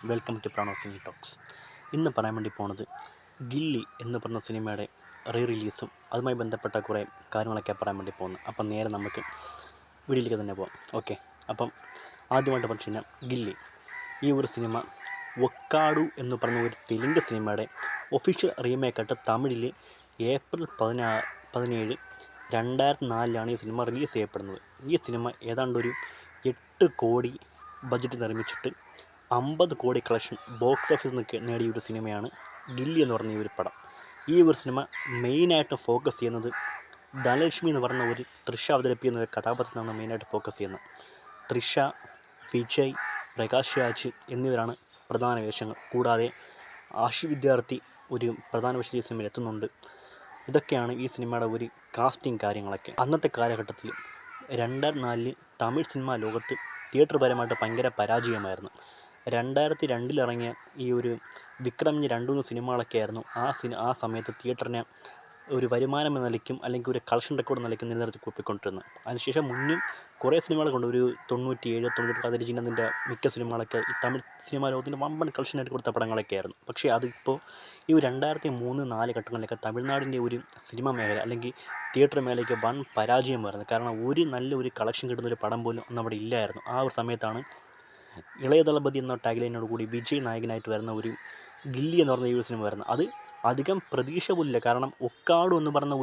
Welcome to Prano cine talks. ഇന്ന് പറയാൻ വേണ്ടി പോണത് ഗില്ലി എന്ന് പറഞ്ഞ സിനിമയുടെ റിലീസും അതുമായി ബന്ധപ്പെട്ട കുറേ കാര്യങ്ങളൊക്കെ പറയാൻ വേണ്ടി പോകുന്നത്. അപ്പം നേരെ നമുക്ക് വീഡിയോയിലേക്ക് തന്നെ പോകാം. ഓക്കെ, അപ്പം ആദ്യമായിട്ട് പറഞ്ഞു കഴിഞ്ഞാൽ ഗില്ലി ഈ ഒരു സിനിമ ഒക്കാഡു എന്ന് പറഞ്ഞ ഒരു തെലുങ്ക് സിനിമയുടെ ഒഫീഷ്യൽ റീമേക്കായിട്ട് തമിഴിൽ ഏപ്രിൽ 17 2004 ഈ സിനിമ റിലീസ് ചെയ്യപ്പെടുന്നത്. ഈ സിനിമ ഏതാണ്ടൊരു 8 കോടി ബഡ്ജറ്റ് നിർമ്മിച്ചിട്ട് 50 കോടി കളക്ഷൻ ബോക്സ് ഓഫീസിൽ നിന്ന് നേടിയ ഒരു സിനിമയാണ് ഗില്ലി എന്ന് പറഞ്ഞ ഈ ഒരു പടം. ഈ ഒരു സിനിമ മെയിനായിട്ട് ഫോക്കസ് ചെയ്യുന്നത് ധനലക്ഷ്മി എന്ന് പറഞ്ഞ ഒരു തൃഷ അവതരിപ്പിക്കുന്ന ഒരു കഥാപാത്രത്തിനാണ് മെയിനായിട്ട് ഫോക്കസ് ചെയ്യുന്നത്. തൃഷ, വിജയ്, പ്രകാശ് രാജ് എന്നിവരാണ് പ്രധാന വേഷങ്ങൾ. കൂടാതെ ആശു വിദ്യാർത്ഥി ഒരു പ്രധാന വേഷത്തിൽ ഈ സിനിമയിൽ എത്തുന്നുണ്ട്. ഇതൊക്കെയാണ് ഈ സിനിമയുടെ ഒരു കാസ്റ്റിംഗ് കാര്യങ്ങളൊക്കെ. അന്നത്തെ കാലഘട്ടത്തിൽ 2004 തമിഴ് സിനിമാ ലോകത്ത് തിയേറ്റർ പരമായിട്ട് ഭയങ്കര പരാജയമായിരുന്നു. 2002 ഇറങ്ങിയ ഈ ഒരു വിക്രമിന് 2-3 സിനിമകളൊക്കെ ആയിരുന്നു ആ സമയത്ത് തിയേറ്ററിനെ ഒരു വരുമാനം എന്ന നിലയ്ക്കും അല്ലെങ്കിൽ ഒരു കളക്ഷൻ റെക്കോർഡ് നിലയ്ക്കും നിലനിർത്തി കുപ്പിക്കൊണ്ടിരുന്നത്. അതിനുശേഷം മുന്നും കുറേ സിനിമകൾ കൊണ്ട് ഒരു 97-98 മിക്ക സിനിമകളൊക്കെ ഈ തമിഴ് സിനിമാ ലോകത്തിൻ്റെ വമ്പൻ കളക്ഷനായിട്ട് കൊടുത്ത പടങ്ങളൊക്കെ ആയിരുന്നു. പക്ഷേ അതിപ്പോൾ ഈ 2003-4 ഘട്ടങ്ങളിലൊക്കെ തമിഴ്നാടിൻ്റെ ഒരു സിനിമ മേഖല അല്ലെങ്കിൽ തിയേറ്റർ മേഖലയ്ക്ക് വൻ പരാജയമായിരുന്നു. കാരണം ഒരു നല്ലൊരു കളക്ഷൻ കിട്ടുന്നൊരു പടം പോലും ഒന്നും അവിടെ ഇല്ലായിരുന്നു. ആ ഒരു സമയത്താണ് ഇളയ ദളപതി എന്ന ടാഗ്ലൈനോട് കൂടി വിജയ് നായകനായിട്ട് വരുന്ന ഒരു ഗില്ലി എന്ന് പറഞ്ഞ ഈ ഒരു സിനിമ വരുന്നത്. അത് അധികം പ്രതീക്ഷ പോലില്ല. കാരണം ഒക്കാഡു എന്ന് പറഞ്ഞ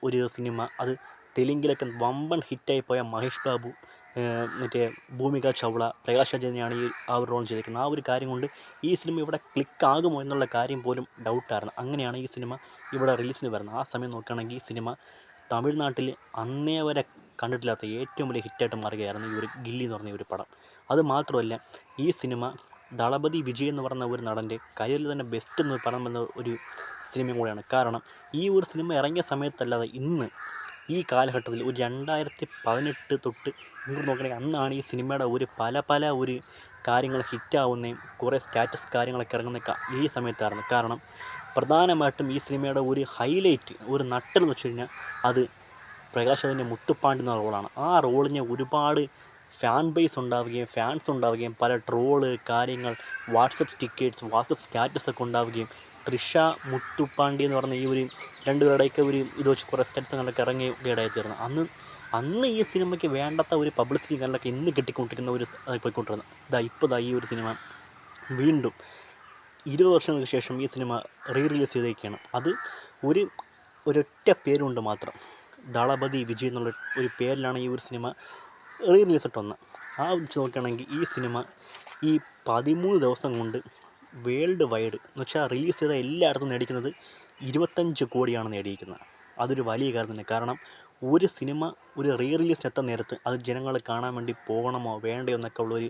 ഒരു സിനിമ അത് തെലുങ്കിലൊക്കെ വമ്പൻ ഹിറ്റായി പോയ മഹേഷ് ബാബു, മറ്റേ ഭൂമിക ചൗള, പ്രകാശ് രാജ് തന്നെയാണ് ആ ഒരു റോൾ ചെയ്തിരിക്കുന്നത്. ആ ഒരു കാര്യം കൊണ്ട് ഈ സിനിമ ഇവിടെ ക്ലിക്കാകുമോ എന്നുള്ള കാര്യം പോലും ഡൗട്ടായിരുന്നു. അങ്ങനെയാണ് ഈ സിനിമ ഇവിടെ റിലീസിന് വരുന്നത്. ആ സമയം നോക്കുകയാണെങ്കിൽ ഈ സിനിമ തമിഴ്നാട്ടിൽ അന്നേ വരെ കണ്ടിട്ടില്ലാത്ത ഏറ്റവും വലിയ ഹിറ്റായിട്ട് മാറുകയായിരുന്നു ഈ ഒരു ഗില്ലി എന്ന് പറഞ്ഞ ഒരു പടം. അതുമാത്രമല്ല, ഈ സിനിമ ദളപതി വിജയ് എന്ന് പറഞ്ഞ ഒരു നടൻ്റെ കരിയറിൽ തന്നെ ബെസ്റ്റ് എന്ന് പറയുന്ന ഒരു സിനിമയും കൂടെയാണ്. കാരണം ഈ ഒരു സിനിമ ഇറങ്ങിയ സമയത്തല്ലാതെ ഇന്ന് ഈ കാലഘട്ടത്തിൽ ഒരു 2018 തൊട്ട് ഇങ്ങോട്ട് നോക്കുകയാണെങ്കിൽ അന്നാണ് ഈ സിനിമയുടെ പല ഒരു കാര്യങ്ങൾ ഹിറ്റാവുന്നതും കുറേ സ്റ്റാറ്റസ് കാര്യങ്ങളൊക്കെ ഇറങ്ങുന്ന ഈ സമയത്തായിരുന്നു. കാരണം പ്രധാനമായിട്ടും ഈ സിനിമയുടെ ഒരു ഹൈലൈറ്റ്, ഒരു നട്ടെന്ന് വെച്ച് കഴിഞ്ഞാൽ അത് പ്രകാശ് രാജിൻ്റെ മുത്തുപ്പാണ്ടി എന്ന റോളാണ്. ആ റോളിന് ഒരുപാട് ഫാൻ ബേസ് ഉണ്ടാവുകയും ഫാൻസ് ഉണ്ടാവുകയും പല ട്രോള് കാര്യങ്ങൾ, വാട്സപ്പ് സ്റ്റിക്കേഴ്സ്, വാട്സപ്പ് സ്റ്റാറ്റസൊക്കെ ഉണ്ടാവുകയും തൃഷ, മുത്തുപ്പാണ്ടി എന്ന് പറഞ്ഞ ഈ ഒരു രണ്ടുപേരുടെയൊക്കെ ഒരു ഇത് വെച്ച് കുറേ സ്റ്റാറ്റസുകളൊക്കെ ഇറങ്ങിയിടയായിത്തീർന്നു. അന്ന് ഈ സിനിമയ്ക്ക് വേണ്ടാത്ത ഒരു പബ്ലിസിറ്റി കാര്യങ്ങളൊക്കെ ഇന്ന് കിട്ടിക്കൊണ്ടിരിക്കുന്ന ഒരു പോയിക്കൊണ്ടിരുന്നത്. ഇപ്പോൾ ഈ ഒരു സിനിമ വീണ്ടും 20 വർഷങ്ങൾക്ക് ശേഷം ഈ സിനിമ റിലീസ് ചെയ്തേക്കാണ്. അത് ഒരൊറ്റ പേരുകൊണ്ട് മാത്രം, ദളപതി വിജയ് എന്നുള്ള ഒരു പേരിലാണ് ഈ ഒരു സിനിമ റിലീസിട്ട് വന്നത്. ആ വെച്ച് നോക്കുകയാണെങ്കിൽ ഈ സിനിമ ഈ 13 ദിവസം കൊണ്ട് വേൾഡ് വൈഡ് എന്ന് വെച്ചാൽ റിലീസ് ചെയ്ത എല്ലായിടത്തും നേടിക്കുന്നത് 25 കോടിയാണ് നേടിയിരിക്കുന്നത്. അതൊരു വലിയ കാര്യം തന്നെ. കാരണം ഒരു സിനിമ ഒരു റിലീസിന് എത്താൻ നേരത്ത് അത് ജനങ്ങൾ കാണാൻ വേണ്ടി പോകണമോ വേണ്ടയോ എന്നൊക്കെ ഉള്ളൊരു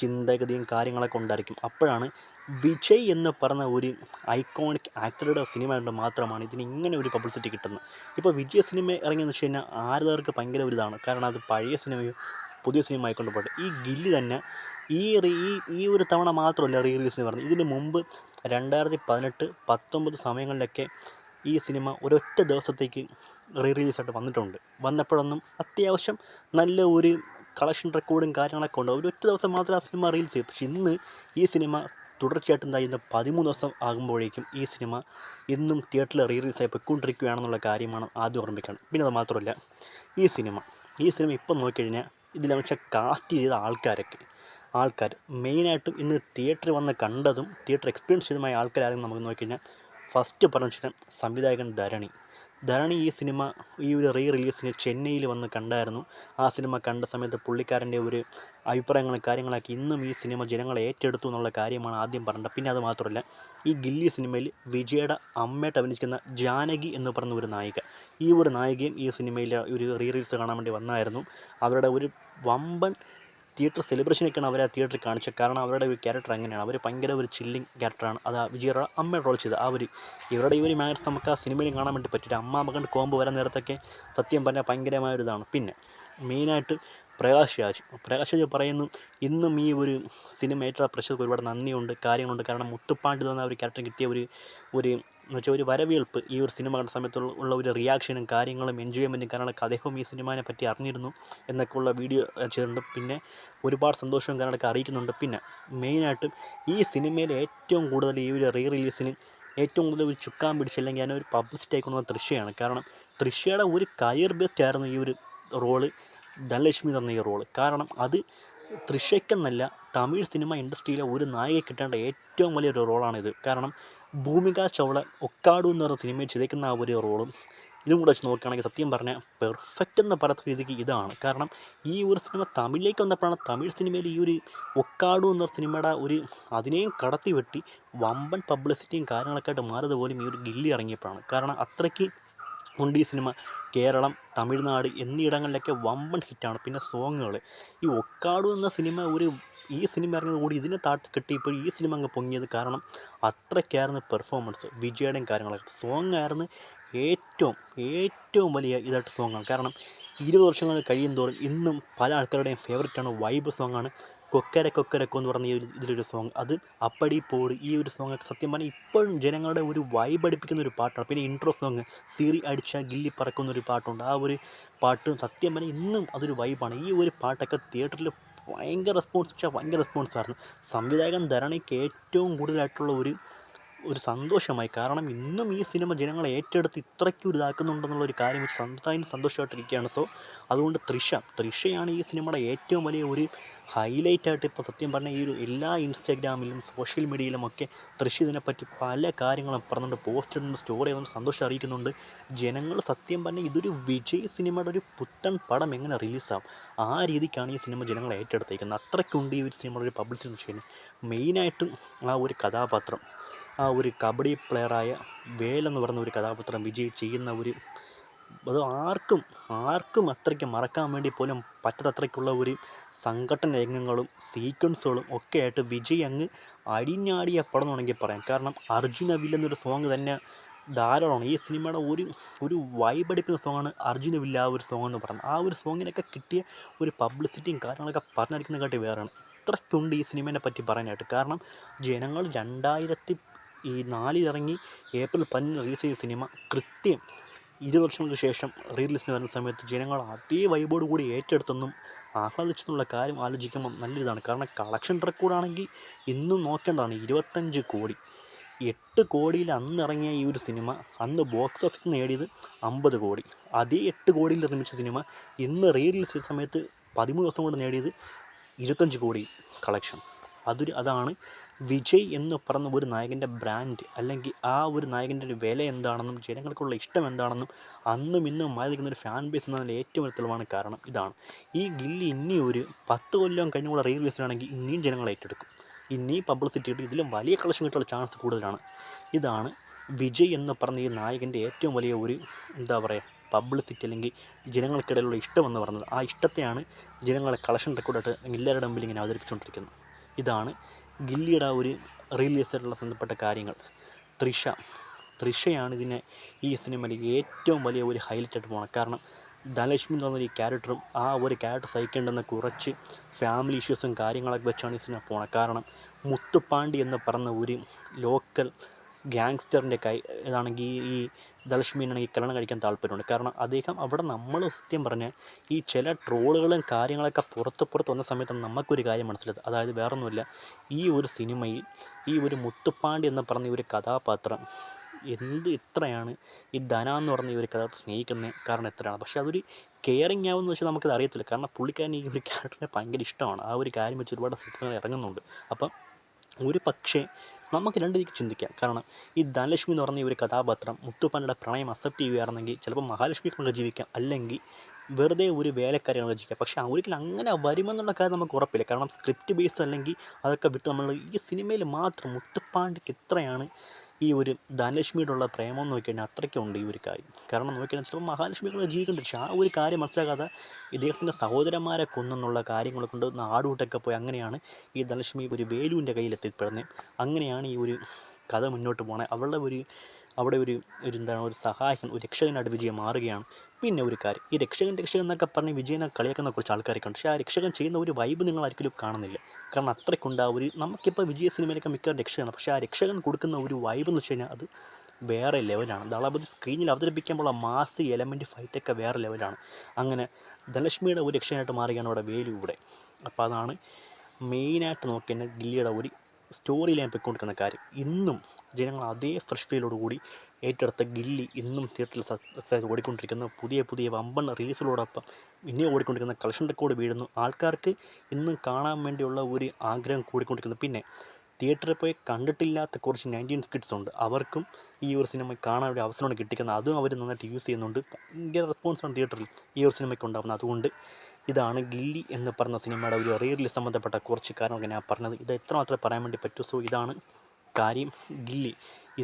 ചിന്താഗതിയും കാര്യങ്ങളൊക്കെ ഉണ്ടായിരിക്കും. അപ്പോഴാണ് വിജയ് എന്ന് പറഞ്ഞ ഒരു ഐക്കോണിക് ആക്ടറുടെ സിനിമ കൊണ്ട് മാത്രമാണ് ഇതിന് ഇങ്ങനെ ഒരു പബ്ലിസിറ്റി കിട്ടുന്നത്. ഇപ്പോൾ വിജയ് സിനിമ ഇറങ്ങിയെന്ന് വെച്ച് കഴിഞ്ഞാൽ ആരാധകർക്ക് ഭയങ്കര ഒരു ഇതാണ്. കാരണം അത് പഴയ സിനിമയോ പുതിയ സിനിമ ആയിക്കൊണ്ട് പോട്ടെ. ഈ ഗില്ലി തന്നെ ഈ ഒരു തവണ മാത്രമല്ല റിലീസിന് പറഞ്ഞത്. ഇതിന് മുമ്പ് 2018-19 സമയങ്ങളിലൊക്കെ ഈ സിനിമ ഒരൊറ്റ ദിവസത്തേക്ക് റിലീസായിട്ട് വന്നപ്പോഴൊന്നും അത്യാവശ്യം നല്ല ഒരു കളക്ഷൻ റെക്കോർഡും കാര്യങ്ങളൊക്കെ ഉണ്ട്. ഒരൊറ്റ ദിവസം മാത്രമേ ആ സിനിമ റിലീസ് ചെയ്യും. പക്ഷേ ഇന്ന് ഈ സിനിമ തുടർച്ചയായിട്ട് ഇന്ന് 13 ദിവസം ആകുമ്പോഴേക്കും ഈ സിനിമ ഇന്നും തിയേറ്ററിൽ റിലീസായി പോയിക്കൊണ്ടിരിക്കുകയാണെന്നുള്ള കാര്യമാണ് ആദ്യം ഓർമ്മിക്കണം. പിന്നെ അത് മാത്രമല്ല, ഈ സിനിമ ഇപ്പം നോക്കിക്കഴിഞ്ഞാൽ ഇതിലെ വെച്ചാൽ കാസ്റ്റ് ചെയ്ത ആൾക്കാർ മെയിനായിട്ടും ഇന്ന് തിയേറ്ററിൽ വന്ന് കണ്ടതും തിയേറ്റർ എക്സ്പീരിയൻസ് ചെയ്തതുമായ ആൾക്കാരാരും നമുക്ക് നോക്കിക്കഴിഞ്ഞാൽ ഫസ്റ്റ് പറഞ്ഞു വെച്ചാൽ സംവിധായകൻ ധരണി ഈ സിനിമ ഈ ഒരു റിലീസിന് ചെന്നൈയിൽ വന്ന് കണ്ടായിരുന്നു. ആ സിനിമ കണ്ട സമയത്ത് പുള്ളിക്കാരൻ്റെ ഒരു അഭിപ്രായങ്ങളും കാര്യങ്ങളൊക്കെ ഇന്നും ഈ സിനിമ ജനങ്ങളെ ഏറ്റെടുത്തു എന്നുള്ള കാര്യമാണ് ആദ്യം പറഞ്ഞത്. പിന്നെ അത് മാത്രമല്ല, ഈ ഗില്ലി സിനിമയിൽ വിജയുടെ അമ്മയായിട്ട് അഭിനയിക്കുന്ന ജാനകി എന്ന് പറഞ്ഞ ഒരു നായിക, ഈ ഒരു നായികയും ഈ സിനിമയിൽ ഒരു റിലീസ് കാണാൻ വേണ്ടി വന്നായിരുന്നു. അവരുടെ ഒരു വമ്പൻ തിയേറ്റർ സെലിബ്രേഷനൊക്കെയാണ് അവർ ആ തിയേറ്ററിൽ കാണിച്ചത്. കാരണം അവരുടെ ഒരു ക്യാരക്ടർ അങ്ങനെയാണ്. അവർ ഭയങ്കര ഒരു ചില്ലിങ് ക്യാരക്ടറാണ്. അത് വിജയുടെ അമ്മയുടെ റോൾ ചെയ്ത് ഇവരുടെ ഈ ഒരു മാനേഴ്സ് നമുക്ക് ആ സിനിമയിൽ കാണാൻ വേണ്ടി പറ്റില്ല. അമ്മ മകൻ കോമ്പ് വരാൻ നേരത്തൊക്കെ സത്യം പറഞ്ഞാൽ ഭയങ്കരമായൊരിതാണ്. പിന്നെ മെയിനായിട്ട് പ്രകാശ് രാജ് പറയുന്നു, ഇന്നും ഈ ഒരു സിനിമ ഏറ്റ പ്രേക്ഷകർക്ക് ഒരുപാട് നന്ദിയുണ്ട്, കാര്യങ്ങളുണ്ട്. കാരണം മുത്തുപ്പാണ്ടി എന്ന് പറഞ്ഞ ഒരു ക്യാരക്ടർ കിട്ടിയ ഒരു എന്ന് വെച്ചാൽ ഒരു വരവേൽപ്പ് ഈ ഒരു സിനിമ കണ്ട സമയത്തുള്ള ഒരു റിയാക്ഷനും കാര്യങ്ങളും എൻജോയ്മെൻറ്റും കാര്യങ്ങളൊക്കെ അദ്ദേഹവും ഈ സിനിമയെ പറ്റി അറിഞ്ഞിരുന്നു എന്നൊക്കെയുള്ള വീഡിയോ ചെയ്തിട്ടുണ്ട്. പിന്നെ ഒരുപാട് സന്തോഷവും കാര്യങ്ങളൊക്കെ അറിയിക്കുന്നുണ്ട്. പിന്നെ മെയിനായിട്ടും ഈ സിനിമയിൽ ഏറ്റവും കൂടുതൽ ഈ ഒരു റിലീസിന് ഏറ്റവും കൂടുതൽ ഒരു ചുക്കാൻ പിടിച്ചില്ലെങ്കിൽ അതിനൊരു പബ്ലിസിറ്റി ആയിക്കൊണ്ടുവന്ന തൃശ്ശയാണ്. കാരണം തൃശ്ശയുടെ ഒരു കരിയർ ബേസ്ഡ് ആയിരുന്നു ഈ ഒരു റോള്, ധനലക്ഷ്മി എന്ന് പറഞ്ഞ ഈ റോള്. കാരണം അത് തൃശ്ശയ്ക്കെന്നല്ല തമിഴ് സിനിമ ഇൻഡസ്ട്രിയിലെ ഒരു നായിക കിട്ടേണ്ട ഏറ്റവും വലിയൊരു റോളാണിത്. കാരണം ഭൂമിക ചൗള ഒക്കാഡു എന്ന് പറഞ്ഞ സിനിമയിൽ ചെയ്തേക്കുന്ന ആ ഒരു റോളും ഇതും കൂടെ വെച്ച് നോക്കുകയാണെങ്കിൽ സത്യം പറഞ്ഞാൽ പെർഫെക്റ്റ് എന്ന് പറയത്ത രീതിക്ക് ഇതാണ്. കാരണം ഈ ഒരു സിനിമ തമിഴിലേക്ക് വന്നപ്പോഴാണ് തമിഴ് സിനിമയിൽ ഈ ഒരു ഒക്കാഡു എന്ന സിനിമയുടെ അതിനെയും കടത്തി വെട്ടി വമ്പൻ പബ്ലിസിറ്റിയും കാര്യങ്ങളൊക്കെ ആയിട്ട് മാറിയത് പോലും ഈ ഒരു ഗില്ലി ഇറങ്ങിയപ്പോഴാണ്. കാരണം അത്രയ്ക്ക് ഉണ്ട് ഈ സിനിമ. കേരളം, തമിഴ്നാട് എന്നീയിടങ്ങളിലൊക്കെ വമ്പൻ ഹിറ്റാണ്. പിന്നെ സോങ്ങുകൾ, ഈ ഒക്കാഡു എന്ന സിനിമ ഈ സിനിമ ഇറങ്ങിയത് കൂടി ഇതിനെ താഴ്ത്തി കിട്ടിയപ്പോൾ ഈ സിനിമ അങ്ങ് പൊങ്ങിയത്. കാരണം അത്രയ്ക്കായിരുന്നു പെർഫോമൻസ്, വിജയുടെയും കാര്യങ്ങളൊക്കെ. സോങ് ആയിരുന്നു ഏറ്റവും വലിയ ഇതായിട്ട് സോങ്ങാണ്. കാരണം 20 വർഷങ്ങൾ കഴിയും തോറും ഇന്നും പല ആൾക്കാരുടെയും ഫേവററ്റാണ്, വൈബ് സോങ്ങാണ് കൊക്കരക്കൊ എന്ന് പറഞ്ഞ ഇതിലൊരു സോങ്. അത് അപ്പടി പോട്, ഈ ഒരു സോങ്ങൊക്കെ സത്യം പറഞ്ഞാൽ ഇപ്പോഴും ജനങ്ങളുടെ ഒരു വൈബ് അടിപ്പിക്കുന്ന ഒരു പാട്ടാണ്. പിന്നെ ഇൻട്രോ സോങ് സീറി അടിച്ച ഗില്ലി പറക്കുന്നൊരു പാട്ടുണ്ട്. ആ ഒരു പാട്ട് സത്യം പറഞ്ഞാൽ ഇന്നും അതൊരു വൈബാണ്. ഈ ഒരു പാട്ടൊക്കെ തിയേറ്ററിൽ ഭയങ്കര റെസ്പോൺസായിരുന്നു. സംവിധായകൻ ധരണിക്ക് ഏറ്റവും കൂടുതലായിട്ടുള്ള ഒരു സന്തോഷമായി. കാരണം ഇന്നും ഈ സിനിമ ജനങ്ങളെ ഏറ്റെടുത്ത് ഇത്രയ്ക്കും ഇതാക്കുന്നുണ്ടെന്നുള്ളൊരു കാര്യം വെച്ച് സംവിധായകൻ സന്തോഷമായിട്ടിരിക്കുകയാണ്. സോ അതുകൊണ്ട് തൃശ്ശയാണ് ഈ സിനിമയുടെ ഏറ്റവും വലിയ ഒരു ഹൈലൈറ്റായിട്ട് ഇപ്പോൾ സത്യം പറഞ്ഞാൽ ഈ ഒരു എല്ലാ ഇൻസ്റ്റാഗ്രാമിലും സോഷ്യൽ മീഡിയയിലുമൊക്കെ തൃശ്ശ ഇതിനെപ്പറ്റി പല കാര്യങ്ങളും പറഞ്ഞുകൊണ്ട് പോസ്റ്റ് ഇടുന്നുണ്ട്, സ്റ്റോറി ആവുന്ന സന്തോഷം അറിയിക്കുന്നുണ്ട്. ജനങ്ങൾ സത്യം പറഞ്ഞാൽ ഇതൊരു വിജയ് സിനിമയുടെ ഒരു പുത്തൻ പടം എങ്ങനെ റിലീസാവും ആ രീതിക്കാണ് ഈ സിനിമ ജനങ്ങളെ ഏറ്റെടുത്തേക്കുന്നത്. അത്രയ്ക്കുണ്ട് ഈ ഒരു സിനിമയുടെ ഒരു പബ്ലിസിറ്റി ചെയ്യുന്നത്. മെയിനായിട്ടും ആ ഒരു കഥാപാത്രം, ആ ഒരു കബഡി പ്ലെയറായ വേലെന്ന് പറയുന്ന ഒരു കഥാപാത്രം വിജയ് ചെയ്യുന്ന അത് ആർക്കും അത്രയ്ക്ക് മറക്കാൻ വേണ്ടി പോലും പറ്റാത്തത്രയ്ക്കുള്ള ഒരു സംഘട്ടന രംഗങ്ങളും സീക്വൻസുകളും ഒക്കെ ആയിട്ട് വിജയ് അങ്ങ് അടിഞ്ഞാടിയ പടം എന്ന് വേണമെങ്കിൽ പറയാം. കാരണം അർജുന വില്ല എന്നൊരു സോങ് തന്നെ ധാരാളമാണ്. ഈ സിനിമയുടെ ഒരു വൈബ് അടിക്കുന്ന സോങ്ങാണ് അർജുന വില്ല ആ ഒരു സോങ് എന്ന് പറയുന്നത്. ആ ഒരു സോങ്ങിനൊക്കെ കിട്ടിയ ഒരു പബ്ലിസിറ്റിയും കാര്യങ്ങളൊക്കെ പറഞ്ഞിരിക്കുന്നതിനെക്കാട്ടി വേറെയാണ്. ഇത്രയ്ക്കുണ്ട് ഈ സിനിമേനെ പറ്റി പറയാനായിട്ട്. കാരണം ജനങ്ങൾ 2004 ഇറങ്ങി ഏപ്രിൽ 10 റിലീസ് ചെയ്ത സിനിമ കൃത്യം 20 വർഷങ്ങൾക്ക് ശേഷം റിലീസിന് വരുന്ന സമയത്ത് ജനങ്ങൾ അതേ വൈബോട് കൂടി ഏറ്റെടുത്തെന്നും ആഹ്ലാദിച്ചെന്നുള്ള കാര്യം ആലോചിക്കുമ്പം നല്ലൊരിതാണ്. കാരണം കളക്ഷൻ റെക്കോർഡാണെങ്കിൽ ഇന്നും നോക്കേണ്ടതാണ്. 25 കോടി, 8 കോടിയിൽ അന്ന് ഇറങ്ങിയ ഈ ഒരു സിനിമ അന്ന് ബോക്സ് ഓഫീസിൽ നേടിയത് 50 കോടി. അതേ 8 കോടിയിൽ നിർമ്മിച്ച സിനിമ ഇന്ന് റിലീസ് ചെയ്ത സമയത്ത് 13 ദിവസം കൊണ്ട് നേടിയത് 25 കോടി കളക്ഷൻ. അതാണ് വിജയ് എന്ന് പറഞ്ഞ ഒരു നായകൻ്റെ ബ്രാൻഡ്, അല്ലെങ്കിൽ ആ ഒരു നായകൻ്റെ ഒരു വില എന്താണെന്നും ജനങ്ങൾക്കുള്ള ഇഷ്ടം എന്താണെന്നും അന്നും ഇന്നും മാറിയിരിക്കുന്ന ഒരു ഫാൻ ബേസ് എന്നതിൽ ഏറ്റവും വലിയ തെളിവാണ്. കാരണം ഇതാണ്, ഈ ഗില്ലി ഇനി ഒരു 10 കൊല്ലം കഴിഞ്ഞുകൂടെ റിലീസിനാണെങ്കിൽ ഇനിയും ജനങ്ങൾ ഏറ്റെടുക്കും. ഇനിയും പബ്ലിസിറ്റി കിട്ടും, ഇതിലും വലിയ കളക്ഷൻ കിട്ടാനുള്ള ചാൻസ് കൂടുതലാണ്. ഇതാണ് വിജയ് എന്ന് പറഞ്ഞ ഈ നായകൻ്റെ ഏറ്റവും വലിയ പബ്ലിസിറ്റി, അല്ലെങ്കിൽ ജനങ്ങൾക്കിടയിലുള്ള ഇഷ്ടമെന്ന് പറയുന്നത്. ആ ഇഷ്ടത്തെയാണ് ജനങ്ങളെ കളക്ഷൻ റെക്കോർഡായിട്ട് എല്ലാവരുടെ മുമ്പിൽ ഇങ്ങനെ അവതരിപ്പിച്ചുകൊണ്ടിരിക്കുന്നത്. ഇതാണ് ഗില്ലിയുടെ ഒരു റിലീസായിട്ടുള്ള ബന്ധപ്പെട്ട കാര്യങ്ങൾ. തൃശ്ശയാണ് ഈ സിനിമയിൽ ഏറ്റവും വലിയ ഒരു ഹൈലൈറ്റായിട്ട് പോകണം. കാരണം ധനലക്ഷ്മി എന്ന് പറഞ്ഞൊരു ക്യാരക്ടറും ആ ഒരു ക്യാരക്ടർ സഹിക്കേണ്ടുന്ന കുറച്ച് ഫാമിലി ഇഷ്യൂസും കാര്യങ്ങളൊക്കെ വെച്ചാണ് ഈ സിനിമ പോകണം. കാരണം മുത്തുപ്പാണ്ടി എന്ന് പറഞ്ഞ ഒരു ലോക്കൽ ഗ്യാങ്സ്റ്ററിൻ്റെ ഇതാണെങ്കിൽ ഈ ധനലക്ഷ്മിയാണെങ്കിൽ കല്യാണം കഴിക്കാൻ താല്പര്യമുണ്ട്. കാരണം അദ്ദേഹം അവിടെ നമ്മൾ സത്യം പറഞ്ഞാൽ ഈ ചില ട്രോളുകളും കാര്യങ്ങളൊക്കെ പുറത്ത് വന്ന സമയത്താണ് നമുക്കൊരു കാര്യം മനസ്സിലായത്. അതായത് വേറൊന്നുമില്ല, ഈ ഒരു സിനിമയിൽ ഈ ഒരു മുത്തുപ്പാണ്ടി എന്ന് പറഞ്ഞ ഒരു കഥാപാത്രം ഇത്രയാണ് ഈ ധന എന്ന് പറഞ്ഞ ഈ ഒരു കഥാപാത്രം സ്നേഹിക്കുന്നത്. കാരണം എത്രയാണ്, പക്ഷേ അതൊരു കെയറിങ് ആവുമെന്ന് വെച്ചാൽ നമുക്കത് അറിയത്തില്ല. കാരണം പുള്ളിക്കാരൻ ഈ ഒരു ക്യാരക്ടറിനെ ഭയങ്കര ഇഷ്ടമാണ്. ആ ഒരു കാര്യം വെച്ച് ഒരുപാട് സിനിമകൾ ഇറങ്ങുന്നുണ്ട്. അപ്പം ഒരു പക്ഷേ നമുക്ക് രണ്ട് രീതിക്ക് ചിന്തിക്കാം. കാരണം ഈ ധനലക്ഷ്മി എന്ന് പറഞ്ഞ ഈ ഒരു കഥാപാത്രം മുത്തുപ്പാണ്ടിയുടെ പ്രണയം അക്സെപ്റ്റ് ചെയ്യുകയാണെന്നെങ്കിൽ ചിലപ്പോൾ മഹാലക്ഷ്മിക്ക് ജീവിക്കാം, അല്ലെങ്കിൽ വെറുതെ ഒരു വേലക്കാരിയാണ് ജീവിക്കാം. പക്ഷേ ഒരിക്കലും അങ്ങനെ വരുമെന്നുള്ള കാര്യം നമുക്ക് ഉറപ്പില്ല. കാരണം സ്ക്രിപ്റ്റ് ബേസ്ഡ് അല്ലെങ്കിൽ അതൊക്കെ വിട്ട് നമ്മൾ ഈ സിനിമയിൽ മാത്രം മുത്തുപ്പാണ്ടിക്ക് എത്രയാണ് ഈ ഒരു ധനലക്ഷ്മിയോടുള്ള പ്രേമം എന്ന് നോക്കിക്കഴിഞ്ഞാൽ അത്രയ്ക്കുണ്ട് ഈ ഒരു കാര്യം. കാരണം നോക്കിക്കഴിഞ്ഞാൽ ചിലപ്പോൾ മഹാലക്ഷ്മികളെ ജീവിക്കേണ്ട, പക്ഷേ ആ ഒരു കാര്യം മനസ്സിലാക്കാതെ ഇദ്ദേഹത്തിൻ്റെ സഹോദരന്മാരെ കൊന്നെന്നുള്ള കാര്യങ്ങളെ കൊണ്ട് നാടുവിട്ടൊക്കെ പോയി അങ്ങനെയാണ് ഈ ധനലക്ഷ്മി ഒരു വേലുവിൻ്റെ കയ്യിലെത്തിപ്പെടുന്നത്. അങ്ങനെയാണ് ഈ ഒരു കഥ മുന്നോട്ട് പോകണേ. അവളുടെ അവിടെ ഒരു എന്താണ് ഒരു സഹായകൻ, ഒരു രക്ഷകനായിട്ട് വിജയൻ മാറുകയാണ്. പിന്നെ ഒരു കാര്യം, ഈ രക്ഷകൻ എന്നൊക്കെ പറഞ്ഞ് വിജയനെ കളിയാക്കുന്ന കുറച്ച് ആൾക്കാരൊക്കെ ഉണ്ട്. പക്ഷേ ആ രക്ഷകൻ ചെയ്യുന്ന ഒരു വൈബ് നിങ്ങൾ ഒരിക്കലും കാണുന്നില്ല. കാരണം അത്രയ്ക്കുണ്ട് ആ ഒരു, നമുക്കിപ്പോൾ വിജയ സിനിമയിലൊക്കെ മിക്ക രക്ഷകനാണ്, പക്ഷേ ആ രക്ഷകൻ കൊടുക്കുന്ന ഒരു വൈബ് എന്ന് വെച്ച് കഴിഞ്ഞാൽ അത് വേറെ ലെവലാണ്. ദളപതി സ്ക്രീനിൽ അവതരിപ്പിക്കുമ്പോൾ ആ മാസ് എലമെൻറ്റ് ഫൈറ്റൊക്കെ വേറെ ലെവലാണ്. അങ്ങനെ ധനലക്ഷ്മിയുടെ ഒരു രക്ഷകനായിട്ട് മാറുകയാണ് അവിടെ വേലു ഇവിടെ. അപ്പോൾ അതാണ് മെയിനായിട്ട് നോക്കിയാൽ ഗില്ലിയുടെ ഒരു സ്റ്റോറി ലൈൻ പൊയ്ക്കൊണ്ടിരിക്കുന്ന കാര്യം. ഇന്നും ജനങ്ങൾ അതേ ഫ്രഷ് ഫീലോട് കൂടി ഏറ്റെടുത്ത ഗില്ലി ഇന്നും തിയേറ്ററിൽ സക്സസ് ഓടിക്കൊണ്ടിരിക്കുന്ന പുതിയ വമ്പൻ റിലീസുകളോടൊപ്പം ഇനിയും ഓടിക്കൊണ്ടിരിക്കുന്ന കളക്ഷൻ റെക്കോർഡ് വീഴുന്നു. ആൾക്കാർക്ക് ഇന്നും കാണാൻ വേണ്ടിയുള്ള ഒരു ആഗ്രഹം കൂടിക്കൊണ്ടിരിക്കുന്നു. പിന്നെ തിയേറ്ററിൽ പോയി കണ്ടിട്ടില്ലാത്ത കുറച്ച് 19 കിഡ്സ് ഉണ്ട്. അവർക്കും ഈ ഒരു സിനിമ കാണാൻ ഒരു അവസരമാണ് കിട്ടിക്കുന്നത്. അതും അവർ നന്നായിട്ട് യൂസ് ചെയ്യുന്നുണ്ട്. ഭയങ്കര റെസ്പോൺസാണ് തിയേറ്ററിൽ ഈ ഒരു സിനിമയ്ക്ക് ഉണ്ടാകുന്നത്. അതുകൊണ്ട് ഇതാണ് ഗില്ലി എന്ന് പറഞ്ഞ സിനിമയുടെ ഒരു റിലീസ് സംബന്ധപ്പെട്ട കുറച്ച് കാര്യങ്ങളൊക്കെ ഞാൻ പറഞ്ഞത്. ഇത് എത്രമാത്രമേ പറയാൻ വേണ്ടി പറ്റൂ. സോ ഇതാണ് കാര്യം. ഗില്ലി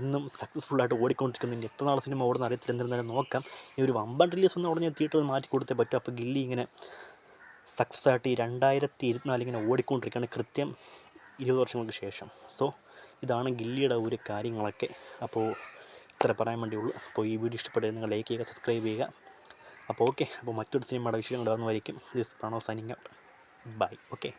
ഇന്നും സക്സസ്ഫുള്ളായിട്ട് ഓടിക്കൊണ്ടിരിക്കുന്നതിൻ്റെ എത്ര നാൾ സിനിമ ഓടുന്ന അറിയത്തില്ല. എന്നിരുന്നാലും നോക്കാം. ഈ ഒരു വമ്പൻ റിലീസ് ഒന്നും ഉടനെ തിയേറ്ററിൽ മാറ്റി കൊടുത്തേ പറ്റും. അപ്പോൾ ഗില്ലി ഇങ്ങനെ സക്സസ് ആയിട്ട് ഈ 2024 ഇങ്ങനെ ഓടിക്കൊണ്ടിരിക്കുകയാണ്, കൃത്യം 20 വർഷങ്ങൾക്ക് ശേഷം. സോ ഇതാണ് ഗില്ലിയുടെ ഒരു കാര്യങ്ങളൊക്കെ. അപ്പോൾ ഇത്ര പറയാൻ വേണ്ടിയുള്ളൂ. അപ്പോൾ ഈ വീഡിയോ ഇഷ്ടപ്പെട്ടത് നിങ്ങൾ ലൈക്ക് ചെയ്യുക, സബ്സ്ക്രൈബ് ചെയ്യുക. അപ്പോൾ ഓക്കെ, അപ്പോൾ മറ്റൊരു സിനിമയുടെ വിഷയം ഉണ്ടാകുന്നതായിരിക്കും. This Pranav signing out. Bye. Okay.